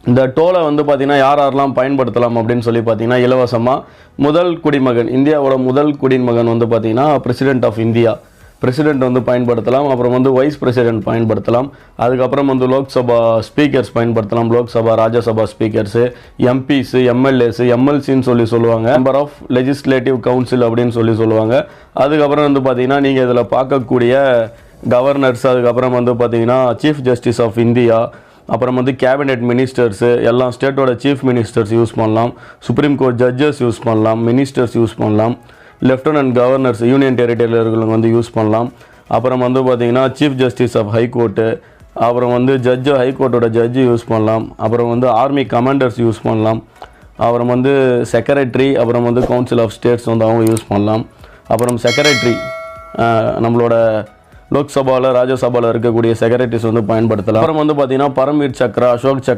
இந்த டோலை வந்து பார்த்தீங்கன்னா யாரெல்லாம் பயன்படுத்தலாம் அப்படின்னு சொல்லி பார்த்தீங்கன்னா இலவசமாக முதல் குடிமகன், இந்தியாவோட முதல் குடிமகன் வந்து பார்த்தீங்கன்னா பிரசிடென்ட் ஆஃப் இந்தியா, பிரசிடென்ட் வந்து பயன்படுத்தலாம். அப்புறம் வந்து வைஸ் பிரசிடென்ட் பயன்படுத்தலாம். அதுக்கப்புறம் வந்து லோக்சபா ஸ்பீக்கர்ஸ் பயன்படுத்தலாம். Lok Sabha, Rajya Sabha speakers, MPs, MLAs, எம்எல்சின்னு சொல்லுவாங்க. மெம்பர் ஆஃப் லெஜிஸ்லேட்டிவ் கவுன்சில் அப்படின்னு சொல்லுவாங்க. அதுக்கப்புறம் வந்து பார்த்தீங்கன்னா நீங்கள் இதில் பார்க்கக்கூடிய கவர்னர்ஸ், அதுக்கப்புறம் வந்து பார்த்தீங்கன்னா சீஃப் ஜஸ்டிஸ் ஆஃப் இந்தியா, அப்புறம் வந்து கேபினெட் மினிஸ்டர்ஸு, எல்லா ஸ்டேட்டோட சீஃப் மினிஸ்டர்ஸ் யூஸ் பண்ணலாம். சுப்ரீம் கோர்ட் ஜட்ஜஸ் யூஸ் பண்ணலாம். மினிஸ்டர்ஸ் யூஸ் பண்ணலாம். லெஃப்டினன்ட் கவர்னர்ஸ் யூனியன் டெரிட்டரியில் வந்து யூஸ் பண்ணலாம். அப்புறம் வந்து பார்த்திங்கன்னா சீஃப் ஜஸ்டிஸ் ஆஃப் ஹைகோர்ட்டு, அப்புறம் வந்து ஜட்ஜு, ஹைகோர்ட்டோட ஜட்ஜு யூஸ் பண்ணலாம். அப்புறம் வந்து ஆர்மி கமாண்டர்ஸ் யூஸ் பண்ணலாம். அப்புறம் வந்து செக்ரட்டரி, அப்புறம் வந்து கவுன்சில் ஆஃப் ஸ்டேட்ஸ் வந்து அவங்க யூஸ் பண்ணலாம். அப்புறம் செக்ரட்டரி, நம்மளோட லோக்சபாவில், ராஜ்யசபாவில் இருக்கக்கூடிய செக்ரட்டரிஸ் வந்து பயன்படுத்தலாம். அப்புறம் வந்து பார்த்திங்கன்னா பரம்வீர் சக்ரா, அசோக் சக்ரா